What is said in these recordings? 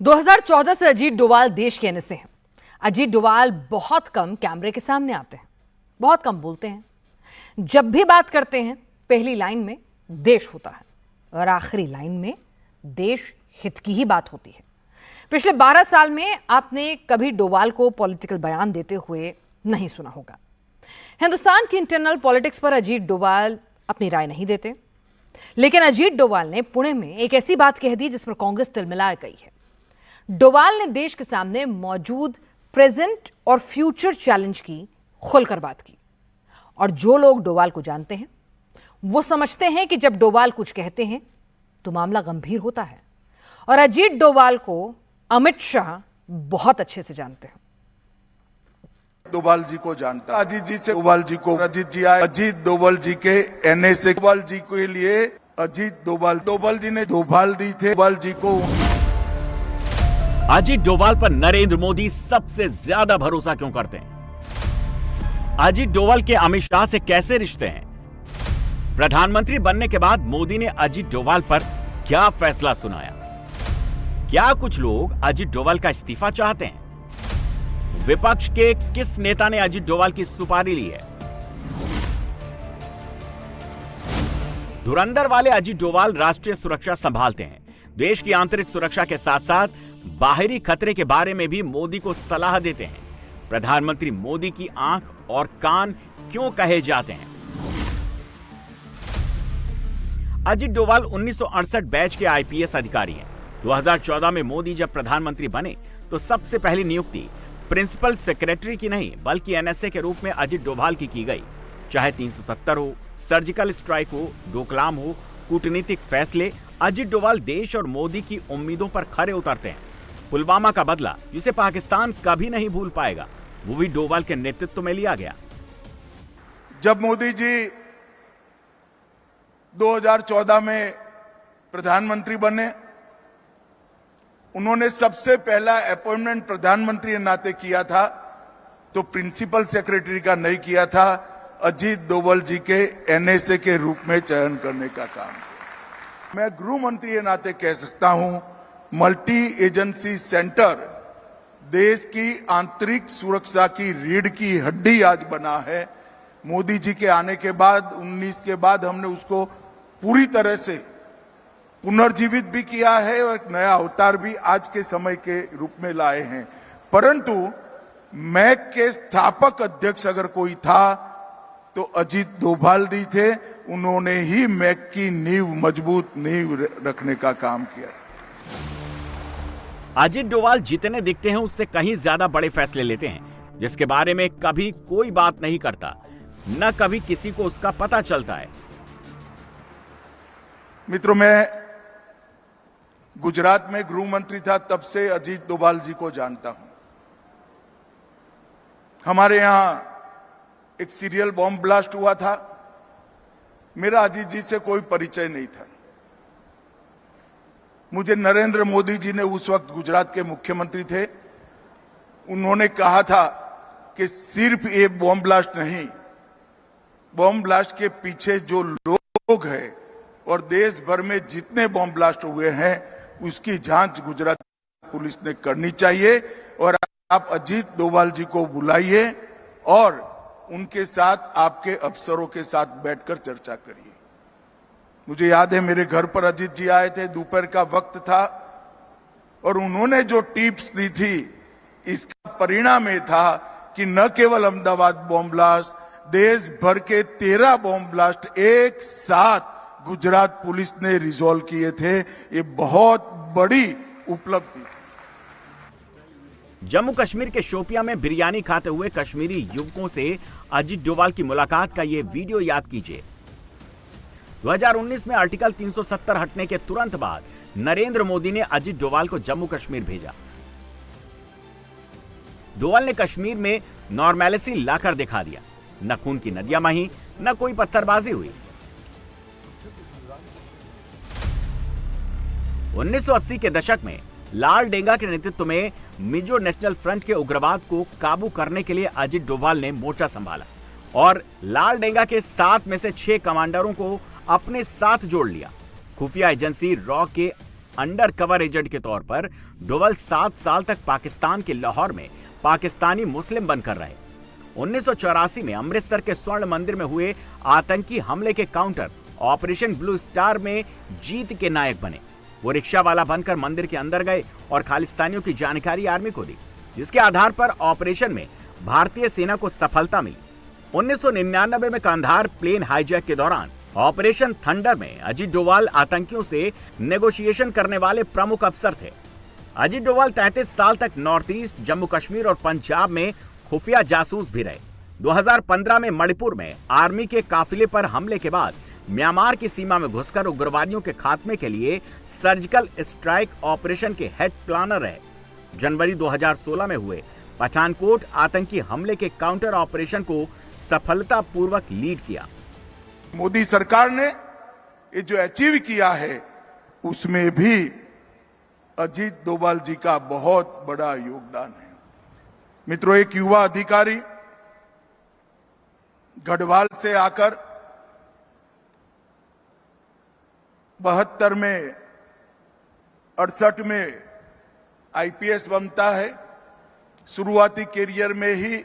2014 से अजीत डोभाल देश के एनएसए हैं। अजीत डोभाल बहुत कम कैमरे के सामने आते हैं, बहुत कम बोलते हैं। जब भी बात करते हैं पहली लाइन में देश होता है और आखिरी लाइन में देश हित की ही बात होती है। पिछले 12 साल में आपने कभी डोभाल को पॉलिटिकल बयान देते हुए नहीं सुना होगा। हिंदुस्तान की इंटरनल पॉलिटिक्स पर अजीत डोभाल अपनी राय नहीं देते, लेकिन अजीत डोभाल ने पुणे में एक ऐसी बात कह दी जिस पर कांग्रेस तिलमिला गई है। डोभाल ने देश के सामने मौजूद प्रेजेंट और फ्यूचर चैलेंज की खुलकर बात की, और जो लोग डोभाल को जानते हैं वो समझते हैं कि जब डोभाल कुछ कहते हैं तो मामला गंभीर होता है। और अजीत डोभाल को अमित शाह बहुत अच्छे से जानते हैं। डोभाल जी को जानता, अजीत जी से डोभाल जी को, अजीत जी आए, अजीत डोभाल जी के एनएसए डोभाल जी के लिए अजीत डोभाल जी ने डोभाल दी थे डोभाल जी को। अजीत डोभाल पर नरेंद्र मोदी सबसे ज्यादा भरोसा क्यों करते हैं? अजीत डोभाल के अमित शाह से कैसे रिश्ते हैं? प्रधानमंत्री बनने के बाद मोदी ने अजीत डोभाल पर क्या फैसला सुनाया? क्या कुछ लोग अजीत डोभाल का इस्तीफा चाहते हैं? विपक्ष के किस नेता ने अजीत डोभाल की सुपारी ली है? धुरंधर वाले अजीत डोभाल राष्ट्रीय सुरक्षा संभालते हैं। देश की आंतरिक सुरक्षा के साथ साथ बाहरी खतरे के बारे में भी मोदी को सलाह देते हैं। प्रधानमंत्री मोदी की आंख और कान क्यों कहे जाते हैं? अजीत डोभाल 1968 बैच के आईपीएस अधिकारी हैं। 2014 में मोदी जब प्रधानमंत्री बने तो सबसे पहली नियुक्ति प्रिंसिपल सेक्रेटरी की नहीं बल्कि एनएसए के रूप में अजीत डोभाल की गई। चाहे 370 हो, सर्जिकल स्ट्राइक हो, डोकलाम हो, कूटनीतिक फैसले, अजीत डोभाल देश और मोदी की उम्मीदों पर खरे उतरते हैं। पुलवामा का बदला, जिसे पाकिस्तान कभी नहीं भूल पाएगा, वो भी डोभाल के नेतृत्व में लिया गया। जब मोदी जी 2014 में प्रधानमंत्री बने, उन्होंने सबसे पहला अपॉइंटमेंट प्रधानमंत्री के नाते किया था तो प्रिंसिपल सेक्रेटरी का नहीं किया था, अजीत डोभाल जी के एनएसए के रूप में चयन करने का काम। मैं गृह मंत्री के नाते कह सकता हूं, मल्टी एजेंसी सेंटर देश की आंतरिक सुरक्षा की रीढ़ की हड्डी आज बना है। मोदी जी के आने के बाद 19 के बाद हमने उसको पूरी तरह से पुनर्जीवित भी किया है और एक नया अवतार भी आज के समय के रूप में लाए हैं। परंतु मैक के स्थापक अध्यक्ष अगर कोई था तो अजीत डोभाल जी थे। उन्होंने ही मैक की नींव मजबूत नींव रखने का काम किया। अजीत डोभाल जितने दिखते हैं उससे कहीं ज्यादा बड़े फैसले लेते हैं, जिसके बारे में कभी कोई बात नहीं करता, न कभी किसी को उसका पता चलता है। मित्रों, मैं गुजरात में गृह मंत्री था, तब से अजीत डोभाल जी को जानता हूं। हमारे यहां एक सीरियल बॉम्ब ब्लास्ट हुआ था, मेरा अजीत जी से कोई परिचय नहीं था। मुझे नरेंद्र मोदी जी ने उस वक्त गुजरात के मुख्यमंत्री थे, उन्होंने कहा था कि सिर्फ ये बॉम्ब ब्लास्ट नहीं, बॉम्ब ब्लास्ट के पीछे जो लोग हैं और देश भर में जितने बॉम्ब ब्लास्ट हुए हैं उसकी जांच गुजरात पुलिस ने करनी चाहिए। और आप अजीत डोभाल जी को बुलाइए और उनके साथ आपके अफसरों के साथ बैठकर चर्चा करिए। मुझे याद है मेरे घर पर अजीत जी आए थे, दोपहर का वक्त था, और उन्होंने जो टिप्स दी थी इसका परिणाम ये था कि न केवल अहमदाबाद बॉम्ब ब्लास्ट, देश भर के 13 बॉम्ब ब्लास्ट एक साथ गुजरात पुलिस ने रिजॉल्व किए थे। ये बहुत बड़ी उपलब्धि। जम्मू कश्मीर के शोपियां में बिरयानी खाते हुए कश्मीरी युवकों से अजीत डोभाल की मुलाकात का ये वीडियो याद कीजिए। 2019 में आर्टिकल 370 हटने के तुरंत बाद नरेंद्र मोदी ने अजीत डोभाल को जम्मू कश्मीर भेजा। डोभाल ने कश्मीर में नॉर्मैलिटी लाकर दिखा दिया। न खून की नदियां बही, न कोई पत्थरबाजी हुई। 1980 के दशक में लाल डेंगा के नेतृत्व में मिजो नेशनल फ्रंट के उग्रवाद को काबू करने के लिए अजीत डोभाल ने मोर्चा संभाला और लाल डेंगा के 7 में से 6 कमांडरों को अपने साथ जोड़ लिया। खुफिया एजेंसी रॉ के अंडर कवर एजेंट के तौर पर डोवाल 7 साल तक पाकिस्तान के लाहौर में पाकिस्तानी मुस्लिम बनकर रहे। 1984 में अमृतसर के स्वर्ण मंदिर में हुए आतंकी हमले के काउंटर ऑपरेशन ब्लू स्टार में जीत के नायक बने। वो रिक्शा वाला बनकर मंदिर के अंदर गए और खालिस्तानियों की जानकारी आर्मी को दी, जिसके आधार पर ऑपरेशन में भारतीय सेना को सफलता मिली। 1999 में कंधार प्लेन हाईजैक के दौरान ऑपरेशन थंडर में अजीत डोवाल आतंकियों से नेगोशिएशन करने वाले प्रमुख अफसर थे। अजीत डोवाल 33 साल तक नॉर्थ ईस्ट, जम्मू कश्मीर और पंजाब में खुफिया जासूस भी रहे। 2015 में मणिपुर में आर्मी के काफिले पर हमले के बाद म्यांमार की सीमा में घुसकर उग्रवादियों के खात्मे के लिए सर्जिकल स्ट्राइक ऑपरेशन के हेड प्लानर रहे। जनवरी 2016 में हुए पठानकोट आतंकी हमले के काउंटर ऑपरेशन को सफलतापूर्वक लीड किया। मोदी सरकार ने ये जो अचीव किया है उसमें भी अजीत डोभाल जी का बहुत बड़ा योगदान है। मित्रों, एक युवा अधिकारी गढ़वाल से आकर 72 में 68 में आईपीएस बनता है। शुरुआती करियर में ही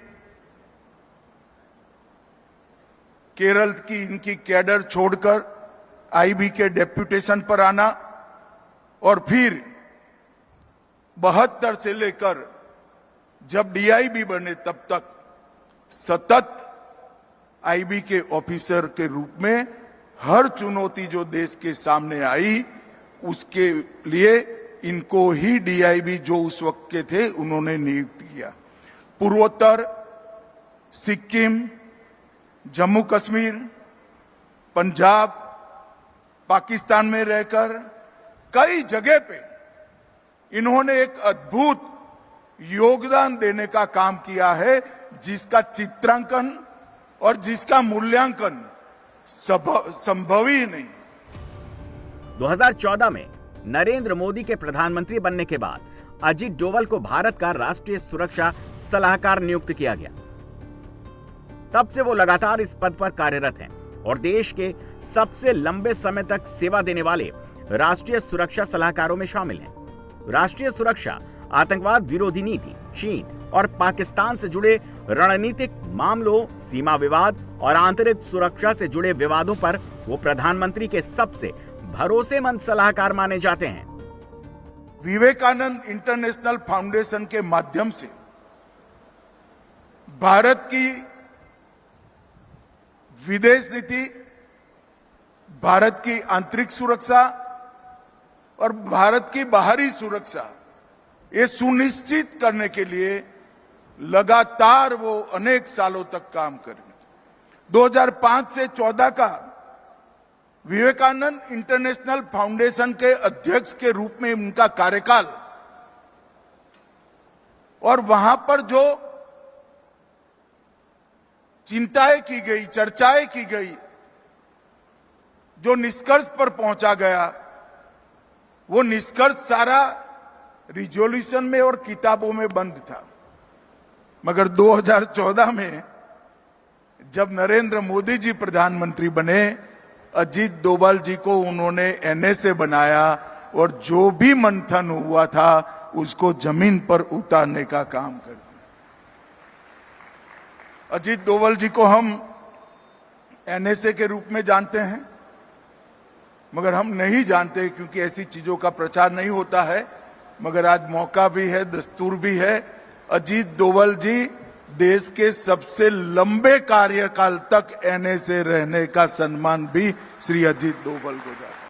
केरल की इनकी कैडर छोड़कर आईबी के डेप्यूटेशन पर आना और फिर 72 से लेकर जब डीआईबी बने तब तक सतत आईबी के ऑफिसर के रूप में हर चुनौती जो देश के सामने आई उसके लिए इनको ही डीआईबी जो उस वक्त के थे उन्होंने नियुक्त किया। पूर्वोत्तर, सिक्किम, जम्मू कश्मीर, पंजाब, पाकिस्तान में रहकर कई जगह पे इन्होंने एक अद्भुत योगदान देने का काम किया है, जिसका चित्रांकन और जिसका मूल्यांकन संभव ही नहीं। 2014 में नरेंद्र मोदी के प्रधानमंत्री बनने के बाद अजीत डोभाल को भारत का राष्ट्रीय सुरक्षा सलाहकार नियुक्त किया गया। तब से वो लगातार इस पद पर कार्यरत हैं और देश के सबसे लंबे समय तक सेवा देने वाले राष्ट्रीय सुरक्षा सलाहकारों में शामिल हैं। राष्ट्रीय सुरक्षा, आतंकवाद विरोधी नीति, चीन और पाकिस्तान से जुड़े रणनीतिक मामलों, सीमा विवाद और आंतरिक सुरक्षा से जुड़े विवादों पर वो प्रधानमंत्री के सबसे भरोसेमंद सलाहकार माने जाते हैं। विवेकानंद इंटरनेशनल फाउंडेशन के माध्यम से भारत की विदेश नीति, भारत की आंतरिक सुरक्षा और भारत की बाहरी सुरक्षा ये सुनिश्चित करने के लिए लगातार वो अनेक सालों तक काम करेंगे। 2005 से 14 का विवेकानंद इंटरनेशनल फाउंडेशन के अध्यक्ष के रूप में उनका कार्यकाल और वहां पर जो चिंताएं की गई, चर्चाएं की गई, जो निष्कर्ष पर पहुंचा गया, वो निष्कर्ष सारा रिजोल्यूशन में और किताबों में बंद था। मगर 2014 में जब नरेंद्र मोदी जी प्रधानमंत्री बने, अजीत डोभाल जी को उन्होंने एनएसए बनाया और जो भी मंथन हुआ था उसको जमीन पर उतारने का काम कर दिया। अजीत डोभाल जी को हम एनएसए के रूप में जानते हैं, मगर हम नहीं जानते क्योंकि ऐसी चीजों का प्रचार नहीं होता है। मगर आज मौका भी है, दस्तूर भी है। अजीत डोभाल जी देश के सबसे लंबे कार्यकाल तक एनएसए रहने का सम्मान भी श्री अजीत डोभाल को जाता है।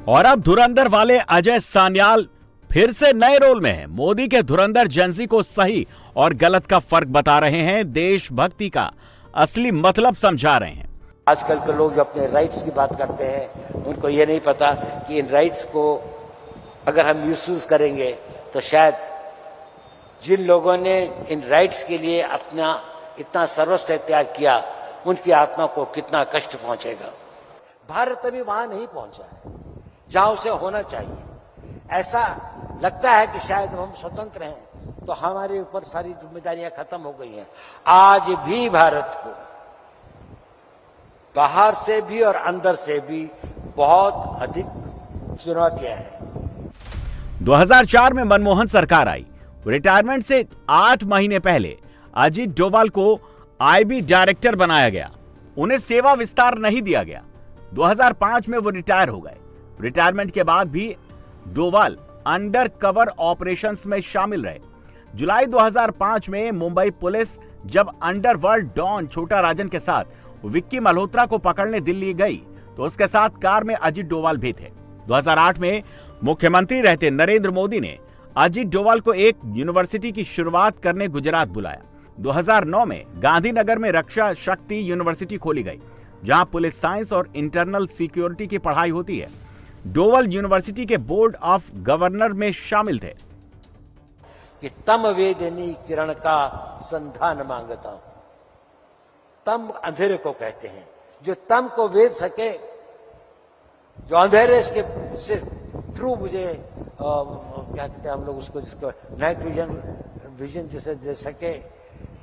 और अब धुरंधर वाले अजय सान्याल फिर से नए रोल में हैं। मोदी के धुरंधर जेनजी को सही और गलत का फर्क बता रहे हैं, देशभक्ति का असली मतलब समझा रहे हैं। आजकल के लोग जो अपने राइट्स की बात करते हैं, उनको ये नहीं पता कि इन राइट्स को अगर हम मिसयूज करेंगे तो शायद जिन लोगों ने इन राइट्स के लिए अपना इतना सर्वस्व त्याग किया, उनकी आत्मा को कितना कष्ट पहुंचेगा। भारत अभी वहां नहीं पहुंचा है जहां उसे होना चाहिए। ऐसा लगता है कि शायद हम स्वतंत्र हैं तो हमारे ऊपर सारी जिम्मेदारियां खत्म हो गई हैं। आज भी भारत को बाहर से भी और अंदर से भी बहुत अधिक चुनौतियां हैं। 2004 में मनमोहन सरकार आई। रिटायरमेंट से 8 महीने पहले अजीत डोभाल को आईबी डायरेक्टर बनाया गया। उन्हें सेवा विस्तार नहीं दिया गया। 2005 में वो रिटायर हो गए। रिटायरमेंट के बाद भी डोभाल अंडर कवर ऑपरेशंस में शामिल रहे। जुलाई 2005 में मुंबई पुलिस जब अंडरवर्ल्ड डॉन छोटा राजन के साथ विक्की मल्होत्रा को पकड़ने दिल्ली गई तो उसके साथ कार में अजीत डोभाल भी थे। 2008 में मुख्यमंत्री रहते नरेंद्र मोदी ने अजीत डोभाल को एक यूनिवर्सिटी की शुरुआत करने गुजरात बुलाया। 2009 में गांधीनगर में रक्षा शक्ति यूनिवर्सिटी खोली गई, जहां पुलिस साइंस और इंटरनल सिक्योरिटी की पढ़ाई होती है। डोभाल यूनिवर्सिटी के बोर्ड ऑफ गवर्नर में शामिल थे। कि तम वेदनी किरण का संधान मांगता हूं। तम अंधेरे को कहते हैं, जो तम को वेद सके, जो अंधेरे के से थ्रू मुझे क्या कहते हैं हम लोग उसको, जिसको नाइट विजन जिसे दे सके,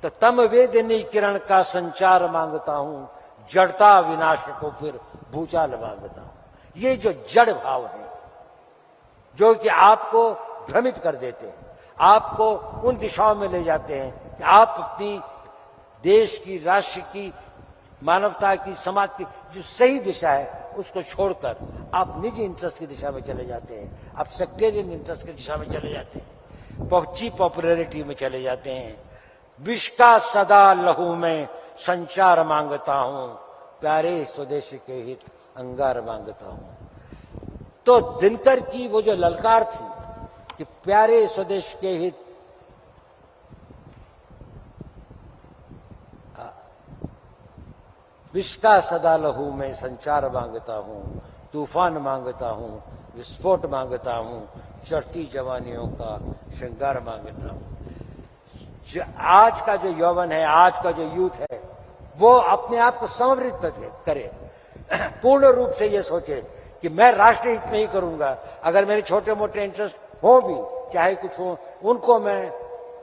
तो तम वेदनी किरण का संचार मांगता हूं, जड़ता विनाश को फिर भूचाल मांगता हूं। ये जो जड़ भाव है, जो कि आपको भ्रमित कर देते हैं, आपको उन दिशाओं में ले जाते हैं कि आप अपनी देश की, राष्ट्र की, मानवता की, समाज की जो सही दिशा है उसको छोड़कर आप निजी इंटरेस्ट की दिशा में चले जाते हैं, आप सेक्टेरियन इंटरेस्ट की दिशा में चले जाते हैं, चीप पॉपुलैरिटी में चले जाते हैं। विष का सदा लहू में संचार मांगता हूं, प्यारे स्वदेश के हित अंगार मांगता हूं। तो दिनकर की वो जो ललकार थी कि प्यारे स्वदेश के हित, विष का सदा लहू में संचार मांगता हूं, तूफान मांगता हूं, विस्फोट मांगता हूं, चढ़ती जवानियों का श्रृंगार मांगता हूं। आज का जो यौवन है, आज का जो यूथ है, वो अपने आप को समर्पित करे, पूर्ण रूप से ये सोचे कि मैं राष्ट्र हित में ही करूंगा। अगर मेरे छोटे मोटे इंटरेस्ट हो भी, चाहे कुछ हो, उनको मैं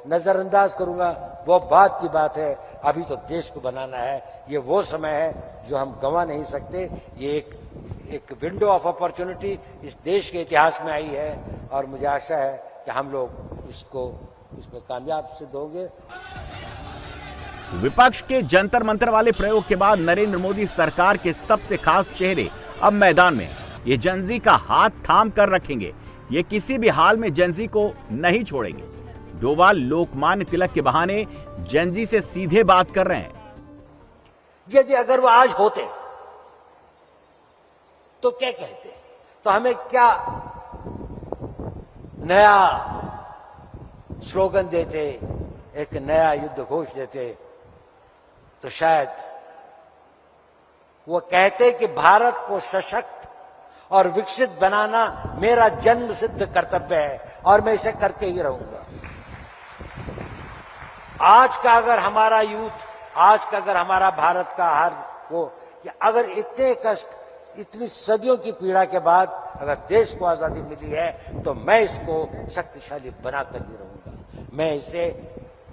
नजरअंदाज करूंगा, वो बात की बात है। अभी तो देश को बनाना है, ये वो समय है जो हम गंवा नहीं सकते। ये एक विंडो ऑफ अपॉर्चुनिटी इस देश के इतिहास में आई है और मुझे आशा है कि हम लोग इसमें कामयाब सिद्ध होंगे। विपक्ष के जंतर मंतर वाले प्रयोग के बाद नरेंद्र मोदी सरकार के सबसे खास चेहरे अब मैदान में। ये जनजी का हाथ थाम कर रखेंगे। ये किसी भी हाल में जनजी को नहीं छोड़ेंगे। डोभाल लोकमान्य तिलक के बहाने जनजी से सीधे बात कर रहे हैं। यदि अगर वो आज होते तो क्या कहते, तो हमें क्या नया स्लोगन देते, एक नया युद्ध घोष देते, तो शायद वो कहते कि भारत को सशक्त और विकसित बनाना मेरा जन्म सिद्ध कर्तव्य है और मैं इसे करके ही रहूंगा। आज का अगर हमारा यूथ, आज का अगर हमारा भारत का हाल हो कि अगर इतने कष्ट, इतनी सदियों की पीड़ा के बाद अगर देश को आजादी मिली है, तो मैं इसको शक्तिशाली बनाकर ही रहूंगा। मैं इसे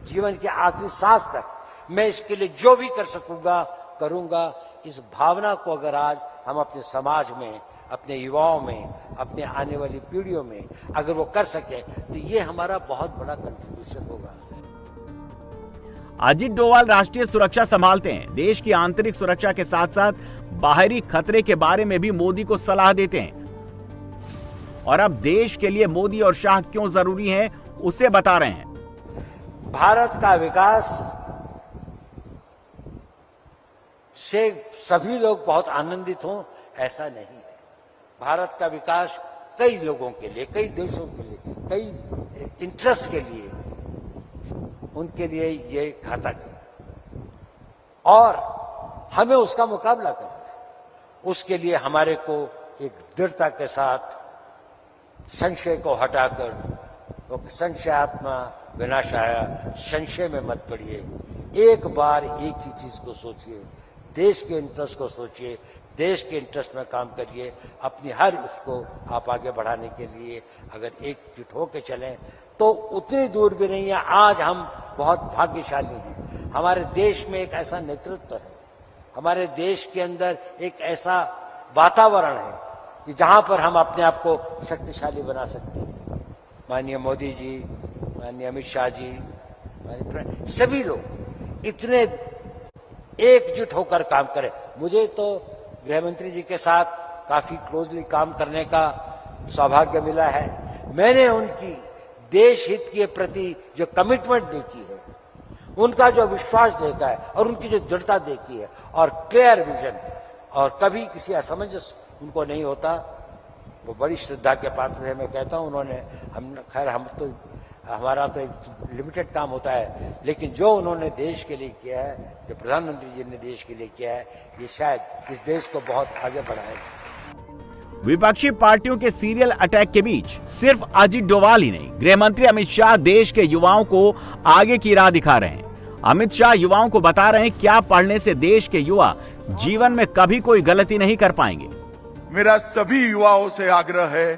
जीवन के आखिरी सांस तक मैं इसके लिए जो भी कर सकूंगा करूंगा। इस भावना को अगर आज हम अपने समाज में, अपने युवाओं में, अपने आने वाली पीढ़ियों में अगर वो कर सके, तो ये हमारा बहुत बड़ा कंट्रीब्यूशन होगा। अजीत डोभाल राष्ट्रीय सुरक्षा संभालते हैं। देश की आंतरिक सुरक्षा के साथ साथ बाहरी खतरे के बारे में भी मोदी को सलाह देते हैं। और अब देश के लिए मोदी और शाह क्यों जरूरी हैं, उसे बता रहे हैं। भारत का विकास से सभी लोग बहुत आनंदित हों ऐसा नहीं है। भारत का विकास कई लोगों के लिए, कई देशों के लिए, कई इंटरेस्ट के लिए, उनके लिए ये घातक है और हमें उसका मुकाबला करना है। उसके लिए हमारे को एक दृढ़ता के साथ संशय को हटाकर, संशयात्मा विनाशाय, संशय में मत पड़िए। एक बार एक ही चीज को सोचिए, देश के इंटरेस्ट को सोचिए, देश के इंटरेस्ट में काम करिए। अपनी हर उसको आप आगे बढ़ाने के लिए अगर एकजुट होकर चलें तो उतनी दूर भी नहीं है। आज हम बहुत भाग्यशाली हैं। हमारे देश में एक ऐसा नेतृत्व है, हमारे देश के अंदर एक ऐसा वातावरण है कि जहां पर हम अपने आप को शक्तिशाली बना सकते हैं। माननीय मोदी जी, माननीय अमित शाह जी, माननीय सभी लोग इतने एकजुट होकर काम करें। मुझे तो गृह मंत्री जी के साथ काफी क्लोजली काम करने का सौभाग्य मिला है। मैंने उनकी देश हित के प्रति जो कमिटमेंट देखी है, उनका जो विश्वास देखा है और उनकी जो दृढ़ता देखी है और क्लियर विजन, और कभी किसी असमंजस उनको नहीं होता, वो बड़ी श्रद्धा के पात्र है। मैं कहता हूं उन्होंने हमारा तो एक लिमिटेड काम होता है, लेकिन जो उन्होंने देश के लिए किया है, जो प्रधानमंत्री जी ने देश के लिए किया है, ये शायद इस देश को बहुत आगे बढ़ाएगा। विपक्षी पार्टियों के सीरियल अटैक के बीच सिर्फ अजीत डोभाल ही नहीं, गृह मंत्री अमित शाह देश के युवाओं को आगे की राह दिखा रहे हैं। अमित शाह युवाओं को बता रहे हैं क्या पढ़ने से देश के युवा जीवन में कभी कोई गलती नहीं कर पाएंगे। मेरा सभी युवाओं से आग्रह है,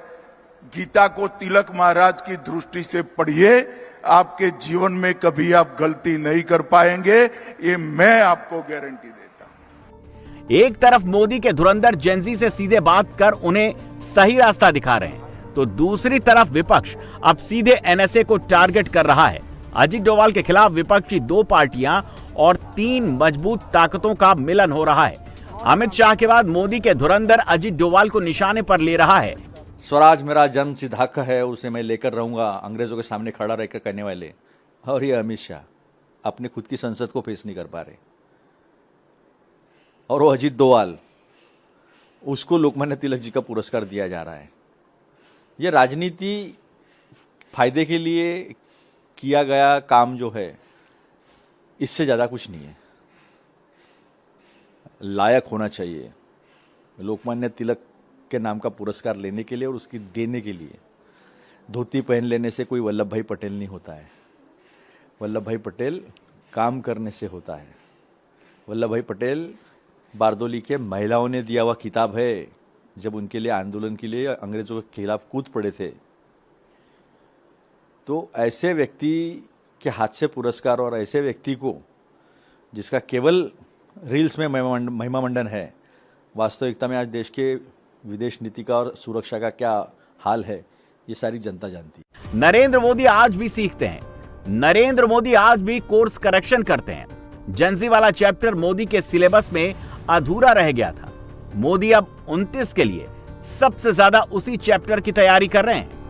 गीता को तिलक महाराज की दृष्टि से पढ़िए, आपके जीवन में कभी आप गलती नहीं कर पाएंगे, ये मैं आपको गारंटी देता हूं। एक तरफ मोदी के धुरंधर जेनजी से सीधे बात कर उन्हें सही रास्ता दिखा रहे हैं, तो दूसरी तरफ विपक्ष अब सीधे एनएसए को टारगेट कर रहा है। अजीत डोभाल के खिलाफ विपक्षी 2 पार्टियां और 3 मजबूत ताकतों का मिलन हो रहा है। अमित शाह के बाद मोदी के धुरंधर अजीत डोभाल को निशाने पर ले रहा है। स्वराज मेरा जन्म सिद्ध हक है, उसे मैं लेकर रहूंगा, अंग्रेजों के सामने खड़ा रहकर कहने वाले, और ये अमित शाह अपने खुद की संसद को फेस नहीं कर पा रहे। और वो अजीत डोभाल, उसको लोकमान्य तिलक जी का पुरस्कार दिया जा रहा है। ये राजनीति फायदे के लिए किया गया काम जो है, इससे ज्यादा कुछ नहीं है। लायक होना चाहिए लोकमान्य तिलक के नाम का पुरस्कार लेने के लिए और उसकी देने के लिए। धोती पहन लेने से कोई वल्लभ भाई पटेल नहीं होता है। वल्लभ भाई पटेल काम करने से होता है। वल्लभ भाई पटेल बारदोली के महिलाओं ने दिया हुआ किताब है, जब उनके लिए आंदोलन के लिए अंग्रेजों के खिलाफ कूद पड़े थे। तो ऐसे व्यक्ति के हाथ से पुरस्कार और ऐसे व्यक्ति को जिसका केवल रील्स में महिमा मंडन है, वास्तविकता में आज देश के विदेश नीति का और सुरक्षा का क्या हाल है, ये सारी जनता जानती है। नरेंद्र मोदी आज भी सीखते हैं, नरेंद्र मोदी आज भी कोर्स करेक्शन करते हैं। जेनजी वाला चैप्टर मोदी के सिलेबस में अधूरा रह गया था। मोदी अब 29 के लिए सबसे ज्यादा उसी चैप्टर की तैयारी कर रहे हैं।